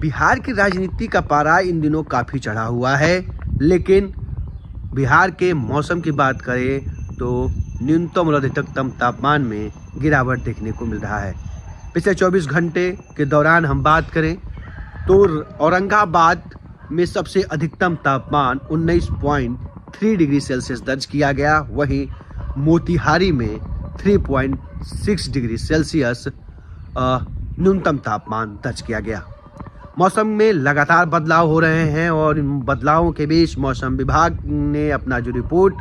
बिहार की राजनीति का पारा इन दिनों काफ़ी चढ़ा हुआ है, लेकिन बिहार के मौसम की बात करें तो न्यूनतम और अधिकतम तापमान में गिरावट देखने को मिल रहा है। पिछले 24 घंटे के दौरान हम बात करें तो औरंगाबाद में सबसे अधिकतम तापमान 19.3 डिग्री सेल्सियस दर्ज किया गया। वहीं मोतिहारी में 3.6 डिग्री सेल्सियस न्यूनतम तापमान दर्ज किया गया। मौसम में लगातार बदलाव हो रहे हैं और इन बदलावों के बीच मौसम विभाग ने अपना जो रिपोर्ट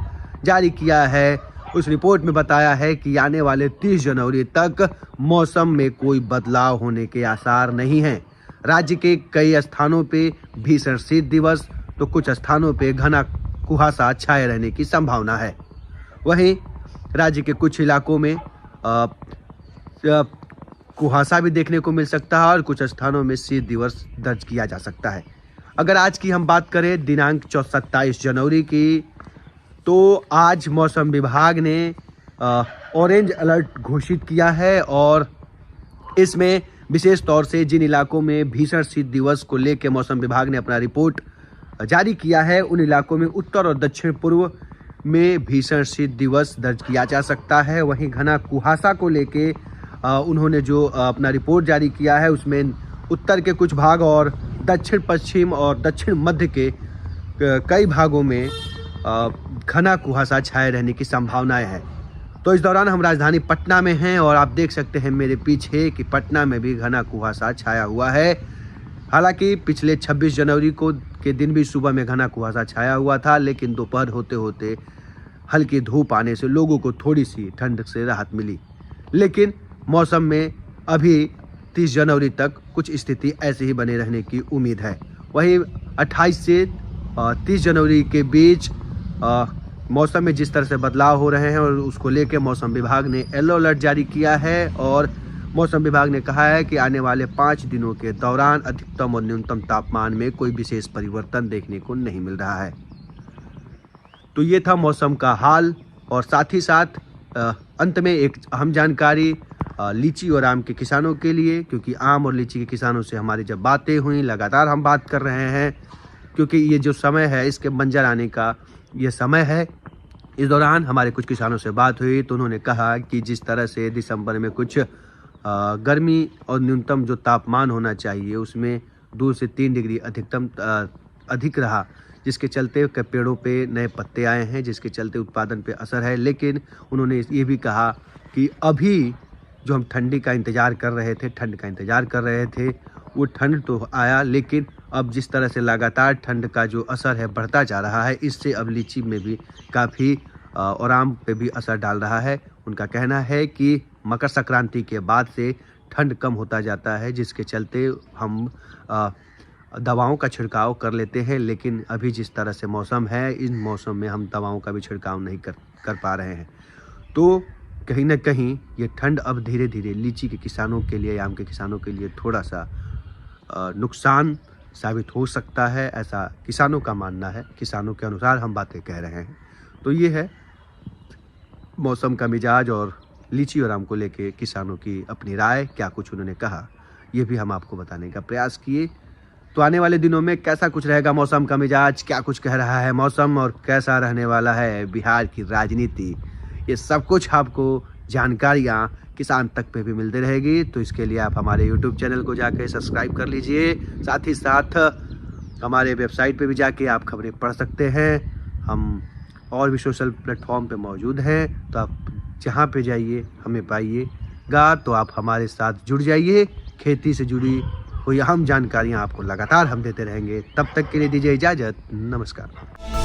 जारी किया है, उस रिपोर्ट में बताया है कि आने वाले 30 जनवरी तक मौसम में कोई बदलाव होने के आसार नहीं हैं। राज्य के कई स्थानों पे भीषण शीत दिवस तो कुछ स्थानों पे घना कुहासा छाए रहने की संभावना है। वहीं राज्य के कुछ इलाकों में कुहासा भी देखने को मिल सकता है और कुछ स्थानों में शीत दिवस दर्ज किया जा सकता है। अगर आज की हम बात करें दिनांक 27 जनवरी की, तो आज मौसम विभाग ने ऑरेंज अलर्ट घोषित किया है और इसमें विशेष तौर से जिन इलाकों में भीषण शीत दिवस को लेकर मौसम विभाग ने अपना रिपोर्ट जारी किया है, उन इलाकों में उत्तर और दक्षिण पूर्व में भीषण शीत दिवस दर्ज किया जा सकता है। वहीं घना कुहासा को लेके उन्होंने जो अपना रिपोर्ट जारी किया है, उसमें उत्तर के कुछ भाग और दक्षिण पश्चिम और दक्षिण मध्य के कई भागों में घना कुहासा छाए रहने की संभावनाएं हैं। तो इस दौरान हम राजधानी पटना में हैं और आप देख सकते हैं मेरे पीछे कि पटना में भी घना कुहासा छाया हुआ है। हालांकि पिछले 26 जनवरी को के दिन भी सुबह में घना कुहासा छाया हुआ था, लेकिन दोपहर होते होते हल्की धूप आने से लोगों को थोड़ी सी ठंड से राहत मिली। लेकिन मौसम में अभी 30 जनवरी तक कुछ स्थिति ऐसे ही बने रहने की उम्मीद है। वहीं 28 से 30 जनवरी के बीच मौसम में जिस तरह से बदलाव हो रहे हैं और उसको लेकर मौसम विभाग ने येलो अलर्ट जारी किया है और मौसम विभाग ने कहा है कि आने वाले 5 दिनों के दौरान अधिकतम और न्यूनतम तापमान में कोई विशेष परिवर्तन देखने को नहीं मिल रहा है। तो ये था मौसम का हाल और साथ ही साथ अंत में एक अहम जानकारी लीची और आम के किसानों के लिए, क्योंकि आम और लीची के किसानों से हमारी जब बातें हुई, लगातार हम बात कर रहे हैं, क्योंकि ये जो समय है इसके मंजर आने का ये समय है। इस दौरान हमारे कुछ किसानों से बात हुई तो उन्होंने कहा कि जिस तरह से दिसंबर में कुछ गर्मी और न्यूनतम जो तापमान होना चाहिए उसमें 2 से 3 डिग्री अधिकतम अधिक रहा, जिसके चलते पेड़ों पे नए पत्ते आए हैं, जिसके चलते उत्पादन पे असर है। लेकिन उन्होंने ये भी कहा कि अभी जो हम ठंड का इंतज़ार कर रहे थे वो ठंड तो आया, लेकिन अब जिस तरह से लगातार ठंड का जो असर है बढ़ता जा रहा है, इससे अब लीची में भी काफ़ी और आम पे भी असर डाल रहा है। उनका कहना है कि मकर संक्रांति के बाद से ठंड कम होता जाता है, जिसके चलते हम दवाओं का छिड़काव कर लेते हैं, लेकिन अभी जिस तरह से मौसम है, इन मौसम में हम दवाओं का भी छिड़काव नहीं कर पा रहे हैं। तो कहीं ना कहीं ये ठंड अब धीरे धीरे लीची के किसानों के लिए, आम के किसानों के लिए थोड़ा सा नुकसान साबित हो सकता है, ऐसा किसानों का मानना है। किसानों के अनुसार हम बातें कह रहे हैं। तो ये है मौसम का मिजाज और लीची और आम को लेके किसानों की अपनी राय, क्या कुछ उन्होंने कहा, ये भी हम आपको बताने का प्रयास किए। तो आने वाले दिनों में कैसा कुछ रहेगा मौसम का मिजाज, क्या कुछ कह रहा है मौसम और कैसा रहने वाला है बिहार की राजनीति, ये सब कुछ आपको जानकारियाँ किसान तक पे भी मिलती रहेगी। तो इसके लिए आप हमारे YouTube चैनल को जाके सब्सक्राइब कर लीजिए। साथ ही साथ हमारे वेबसाइट पे भी जाके आप खबरें पढ़ सकते हैं। हम और भी सोशल प्लेटफॉर्म पे मौजूद हैं, तो आप जहाँ पे जाइए हमें पाइएगा, तो आप हमारे साथ जुड़ जाइए। खेती से जुड़ी हुई अहम जानकारियाँ आपको लगातार हम देते रहेंगे। तब तक के लिए दीजिए इजाज़त, नमस्कार।